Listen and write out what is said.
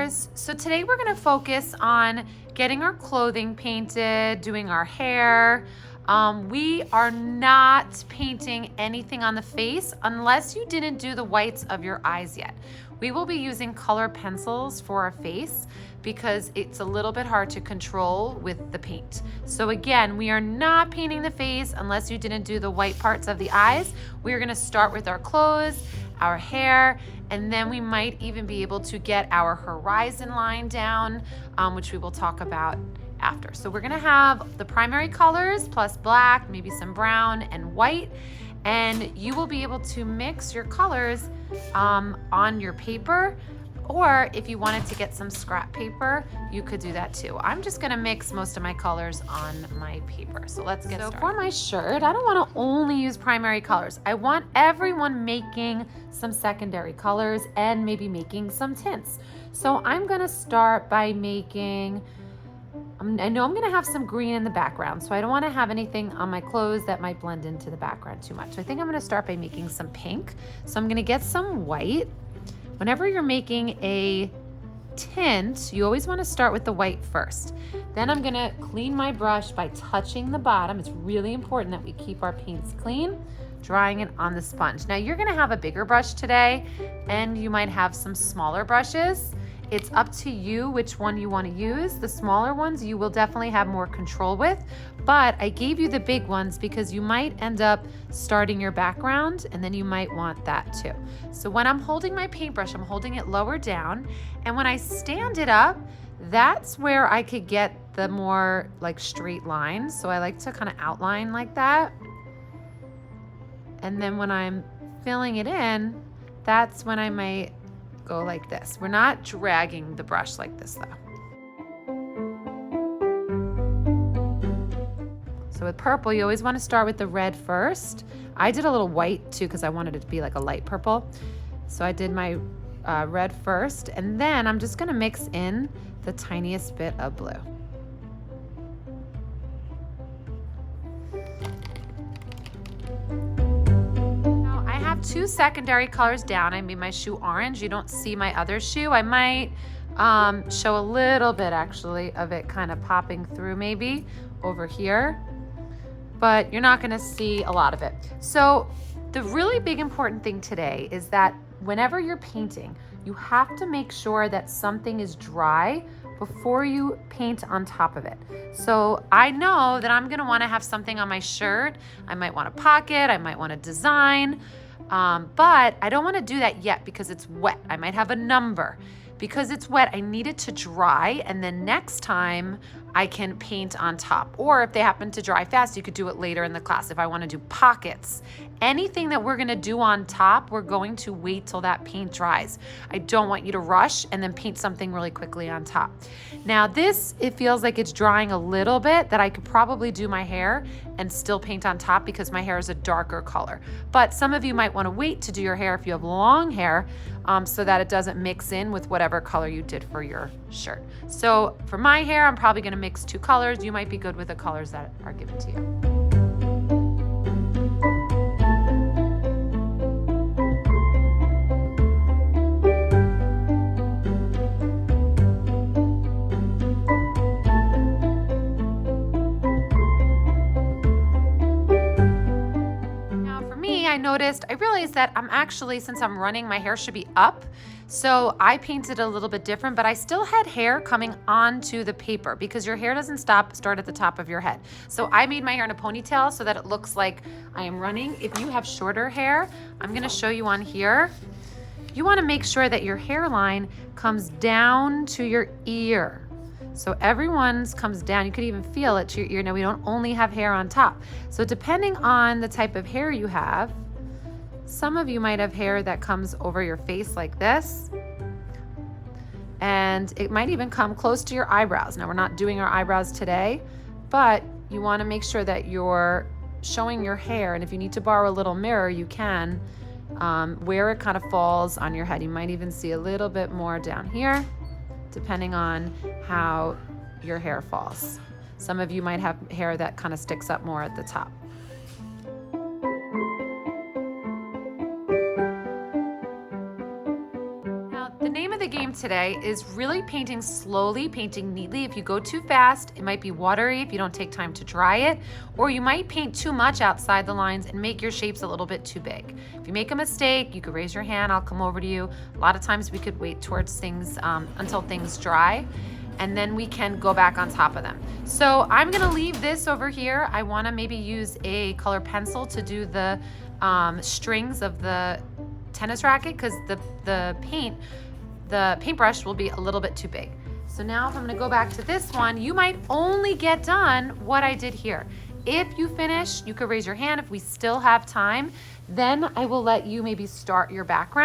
colors. So today we're going to focus on getting our clothing painted, doing our hair. We are not painting anything on the face unless you didn't do the whites of your eyes yet. We will be using color pencils for our face because it's a little bit hard to control with the paint. So again, we are not painting the face unless you didn't do the white parts of the eyes. We are going to start with our clothes, our hair, and then we might even be able to get our horizon line down, which we will talk about after. So we're gonna have the primary colors plus black, maybe some brown and white, and you will be able to mix your colors on your paper, or if you wanted to get some scrap paper, you could do that too. I'm just gonna mix most of my colors on my paper. So let's get started. For my shirt, I don't wanna only use primary colors. I want everyone making some secondary colors and maybe making some tints. So I'm gonna start by making, I know I'm gonna have some green in the background, so I don't wanna have anything on my clothes that might blend into the background too much. So I think I'm gonna start by making some pink. So I'm gonna get some white. Whenever you're making a tint, you always want to start with the white first. Then I'm going to clean my brush by touching the bottom. It's really important that we keep our paints clean, drying it on the sponge. Now you're going to have a bigger brush today, and you might have some smaller brushes. It's up to you which one you want to use. The smaller ones you will definitely have more control with, but I gave you the big ones because you might end up starting your background and then you might want that too. So when I'm holding my paintbrush, I'm holding it lower down, and when I stand it up, that's where I could get the more like straight lines. So I like to kind of outline like that. And then when I'm filling it in, that's when I might go like this. We're not dragging the brush like this though. So with purple, you always want to start with the red first. I did a little white too because I wanted it to be like a light purple. So I did my red first, and then I'm just going to mix in the tiniest bit of blue. Two secondary colors down. I made my shoe orange. You don't see my other shoe. I might show a little bit actually of it kind of popping through maybe over here, but you're not going to see a lot of it. So the really big important thing today is that whenever you're painting, you have to make sure that something is dry before you paint on top of it. So I know that I'm going to want to have something on my shirt. I might want a pocket. I might want a design. But I don't want to do that yet because it's wet. I might have a number. Because it's wet, I need it to dry, and then next time I can paint on top. Or if they happen to dry fast, you could do it later in the class. If I want to do pockets, anything that we're going to do on top, we're going to wait till that paint dries. I don't want you to rush and then paint something really quickly on top. Now this, it feels like it's drying a little bit, that I could probably do my hair and still paint on top because my hair is a darker color. But some of you might want to wait to do your hair if you have long hair, so that it doesn't mix in with whatever color you did for your shirt. So for my hair, I'm probably going to mix two colors. You might be good with the colors that are given to you. I realized that I'm actually, since I'm running, my hair should be up. So I painted a little bit different, but I still had hair coming onto the paper because your hair doesn't start at the top of your head. So I made my hair in a ponytail so that it looks like I am running. If you have shorter hair, I'm going to show you on here. You want to make sure that your hairline comes down to your ear. So everyone's comes down. You could even feel it to your ear. Now we don't only have hair on top. So depending on the type of hair you have, some of you might have hair that comes over your face like this, and it might even come close to your eyebrows. Now we're not doing our eyebrows today, but you want to make sure that you're showing your hair, and if you need to borrow a little mirror, you can, where it kind of falls on your head. You might even see a little bit more down here, depending on how your hair falls. Some of you might have hair that kind of sticks up more at the top. name of the game today is really painting slowly, painting neatly. If you go too fast, it might be watery if you don't take time to dry it, or you might paint too much outside the lines and make your shapes a little bit too big. If you make a mistake, you could raise your hand, I'll come over to you. A lot of times we could wait towards things until things dry, and then we can go back on top of them. So I'm gonna leave this over here. I wanna maybe use a color pencil to do the strings of the tennis racket, because the paintbrush will be a little bit too big. So now if I'm gonna go back to this one, you might only get done what I did here. If you finish, you could raise your hand. If we still have time, then I will let you maybe start your background.